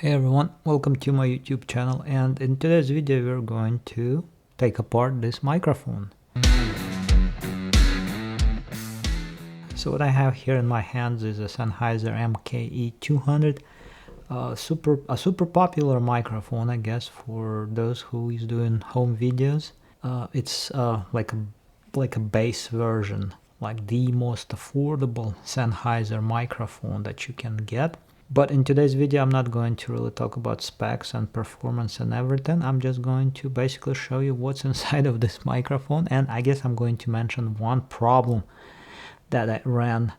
Hey everyone, welcome to my YouTube channel, and in today's video we're going to take apart this microphone. So what I have here in my hands is a Sennheiser MKE 200, a super popular microphone, I guess, for those who is doing home videos. It's like a base version, like the most affordable Sennheiser microphone that you can get. But in today's video, I'm not going to really talk about specs and performance and everything. I'm just going to basically show you what's inside of this microphone. And I guess I'm going to mention one problem that I ran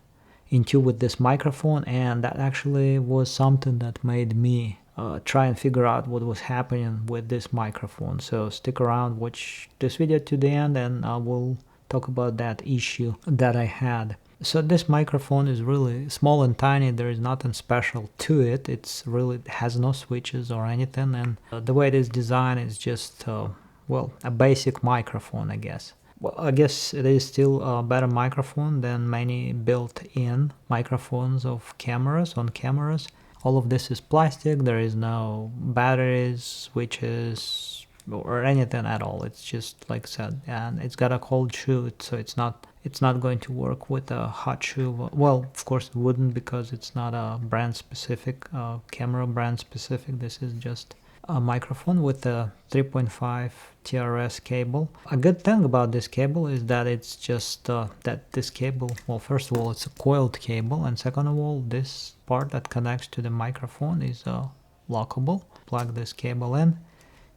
into with this microphone. And that actually was something that made me try and figure out what was happening with this microphone. So stick around, watch this video to the end, and I will talk about that issue that I had. So this microphone is really small and tiny. There is nothing special to it. It has no switches or anything, and the way it is designed is just well, a basic microphone, I guess. Well, I guess it is still a better microphone than many built-in microphones of cameras on cameras. All of this is plastic. There is no batteries, switches, or anything at all. It's just like I said, and it's got a cold shoe, so it's not going to work with a hot shoe. Well, of course it wouldn't, because it's not a brand specific, camera brand specific. This is just a microphone with a 3.5 TRS cable. A good thing about this cable is that it's just that this cable, well, first of all, it's a coiled cable, and second of all, this part that connects to the microphone is lockable. Plug this cable in,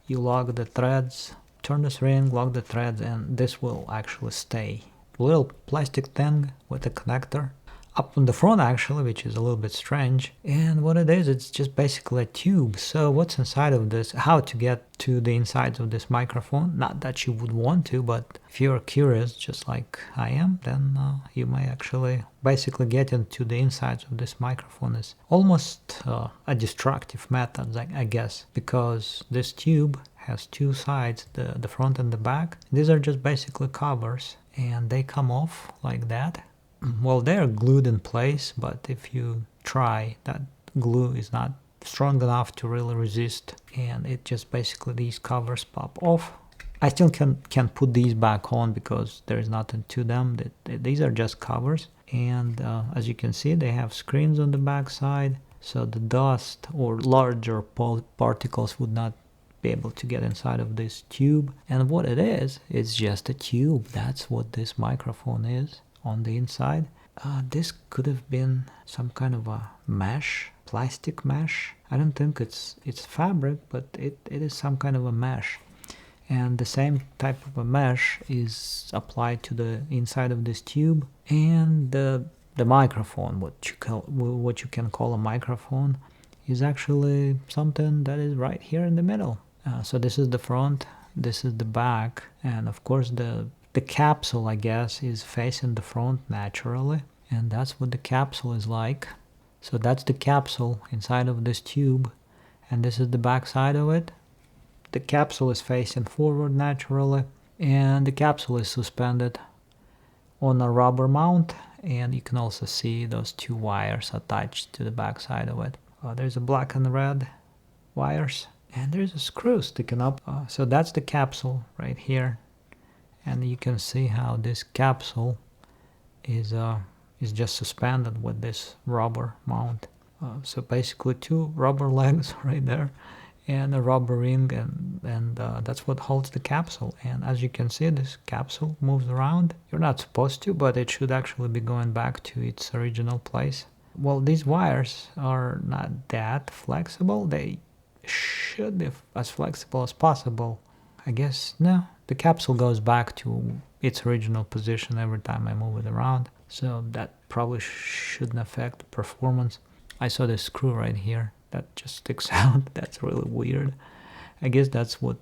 you lock the threads, turn this ring, lock the threads, and this will actually stay. Little plastic thing with a connector up on the front, actually, which is a little bit strange. And what it is, it's just basically a tube. So what's inside of this, how to get to the insides of this microphone, not that you would want to, but if you're curious just like I am, then you may actually basically get into the insides of this microphone. Is almost a destructive method, I guess, because this tube has two sides, the front and the back. These are just basically covers, and they come off like that. Well, they're glued in place, but if you try, that glue is not strong enough to really resist, and it just basically, these covers pop off. I still can put these back on because there is nothing to them. These are just covers, and as you can see, they have screens on the back side, so the dust or larger particles would not be able to get inside of this tube. And what it is, it's just a tube. That's what this microphone is on the inside. This could have been some kind of a mesh, plastic mesh. I don't think it's fabric, but it is some kind of a mesh. And the same type of a mesh is applied to the inside of this tube. And the microphone, what you can call a microphone, is actually something that is right here in the middle. So this is the front, this is the back, and of course the capsule, I guess, is facing the front naturally, and that's what the capsule is like. So that's the capsule inside of this tube, and this is the back side of it. The capsule is facing forward naturally, and the capsule is suspended on a rubber mount, and you can also see those two wires attached to the back side of it. There's a black and red wires, and there's a screw sticking up. So that's the capsule right here, and you can see how this capsule is just suspended with this rubber mount. So basically two rubber legs right there and a rubber ring, and that's what holds the capsule. And as you can see, this capsule moves around. You're not supposed to, but it should actually be going back to its original place. Well, these wires are not that flexible. They should be as flexible as possible. I guess no, the capsule goes back to its original position every time I move it around, so that probably shouldn't affect performance. I saw this screw right here that just sticks out. That's really weird. I guess that's what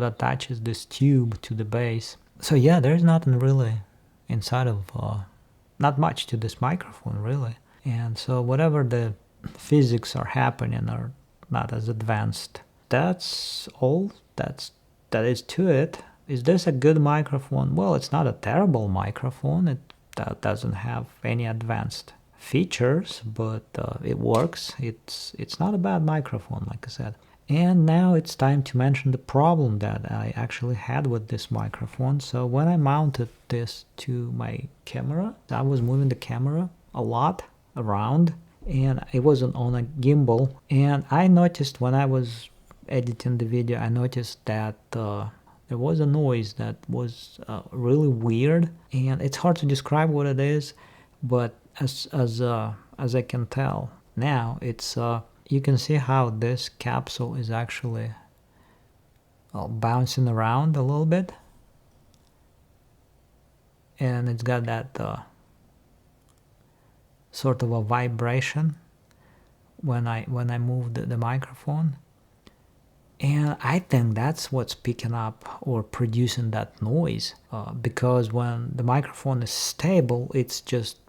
attaches this tube to the base. So yeah, there's nothing really inside of not much to this microphone really, and so whatever the physics are happening are not as advanced. That's all that is to it. Is this a good microphone? Well, it's not a terrible microphone. That doesn't have any advanced features, but it works. It's not a bad microphone, like I said. And now it's time to mention the problem that I actually had with this microphone. So when I mounted this to my camera, I was moving the camera a lot around, and it wasn't on a gimbal. And I noticed when I was editing the video, I noticed that there was a noise that was really weird, and it's hard to describe what it is, but as I can tell now, it's you can see how this capsule is actually bouncing around a little bit, and it's got that sort of a vibration when I move the microphone. And I think that's what's picking up or producing that noise, because when the microphone is stable, it's just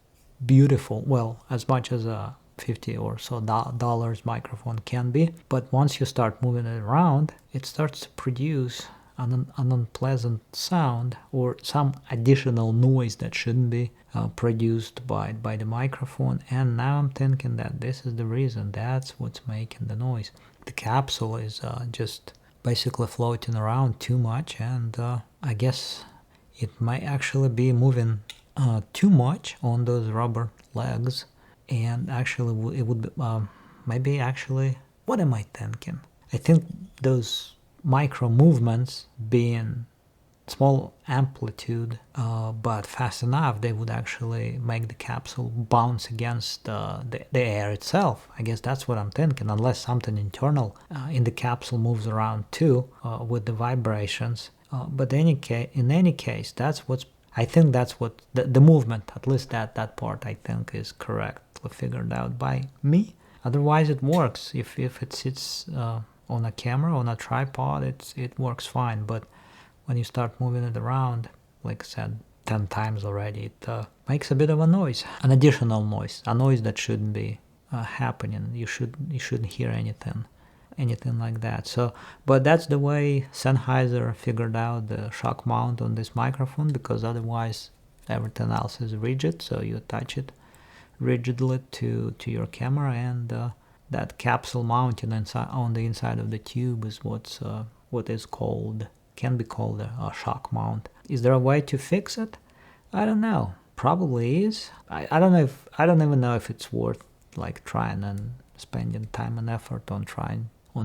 beautiful. Well, as much as a $50 or so dollars microphone can be. But once you start moving it around, it starts to produce an unpleasant sound or some additional noise that shouldn't be produced by the microphone. And now I'm thinking that this is the reason. That's what's making the noise. The capsule is just basically floating around too much, and I guess it might actually be moving too much on those rubber legs, and actually it would maybe actually, what am I thinking? I think those micro movements, being small amplitude but fast enough, they would actually make the capsule bounce against the air itself. I guess that's what I'm thinking, unless something internal in the capsule moves around too with the vibrations. But in any case, that's what's, I think that's what the movement, at least that part, I think is correctly figured out by me. Otherwise it works. If it sits on a camera, on a tripod, it works fine. But when you start moving it around, like I said 10 times already, it makes a bit of a noise, an additional noise, a noise that shouldn't be happening. You shouldn't hear anything like that. So, but that's the way Sennheiser figured out the shock mount on this microphone, because otherwise everything else is rigid. So you attach it rigidly to your camera, and that capsule mounting on the inside of the tube is what is called, can be called a shock mount. Is there a way to fix it? I don't know. Probably is. I don't know if, I don't even know if it's worth like trying and spending time and effort on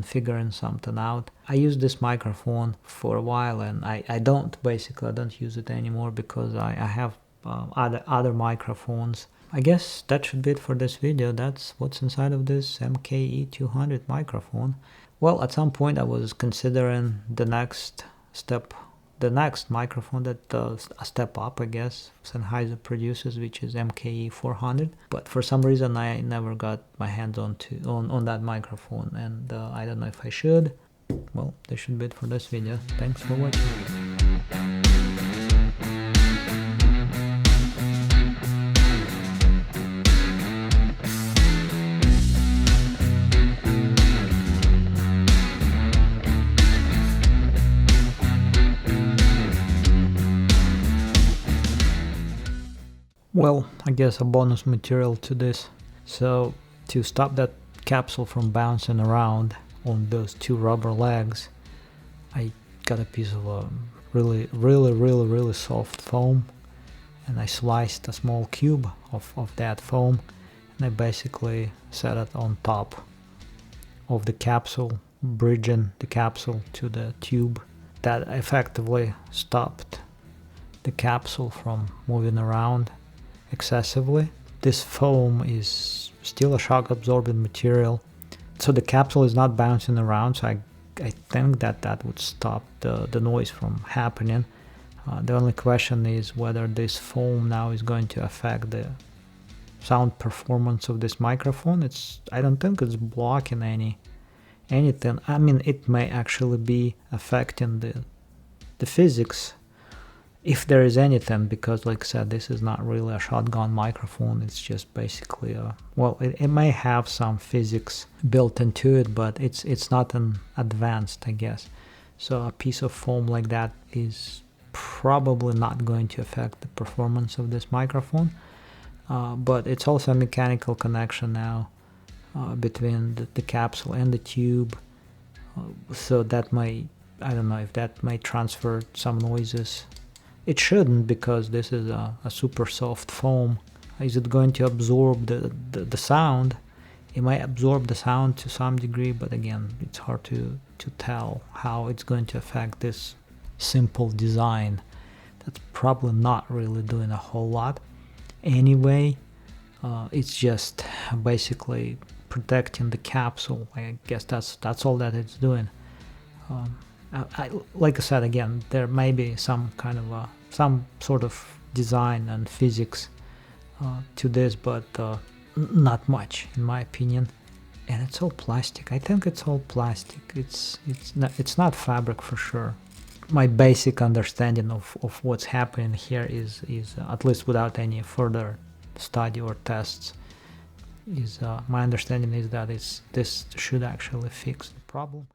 figuring something out. I used this microphone for a while, and I don't use it anymore because I have other microphones. I guess that should be it for this video. That's what's inside of this MKE 200 microphone. Well, at some point I was considering the next step, the next microphone that a step up, I guess, Sennheiser produces, which is MKE 400. But for some reason I never got my hands on that microphone, and I don't know if I should. Well, that should be it for this video. Thanks for watching. Well, I guess a bonus material to this. So to stop that capsule from bouncing around on those two rubber legs, I got a piece of really soft foam, and I sliced a small cube of that foam, and I basically set it on top of the capsule, bridging the capsule to the tube. That effectively stopped the capsule from moving around excessively. This foam is still a shock absorbing material, so the capsule is not bouncing around, so I think that would stop the noise from happening. The only question is whether this foam now is going to affect the sound performance of this microphone. I don't think it's blocking anything. I mean, it may actually be affecting the physics, if there is anything, because like I said, this is not really a shotgun microphone. It's just basically well, it may have some physics built into it, but it's not an advanced, I guess. So a piece of foam like that is probably not going to affect the performance of this microphone. but it's also a mechanical connection now between the capsule and the tube. So that might, I don't know if that might transfer some noises. It shouldn't, because this is a super soft foam. Is it going to absorb the sound? It might absorb the sound to some degree, but again, it's hard to tell how it's going to affect this simple design that's probably not really doing a whole lot anyway. It's just basically protecting the capsule. I guess that's all that it's doing. Like I said, again, there may be some kind of some sort of design and physics to this, but not much in my opinion. And it's all plastic. I think it's all plastic. It's not fabric for sure. My basic understanding of what's happening here is at least without any further study or tests, is my understanding is that this should actually fix the problem.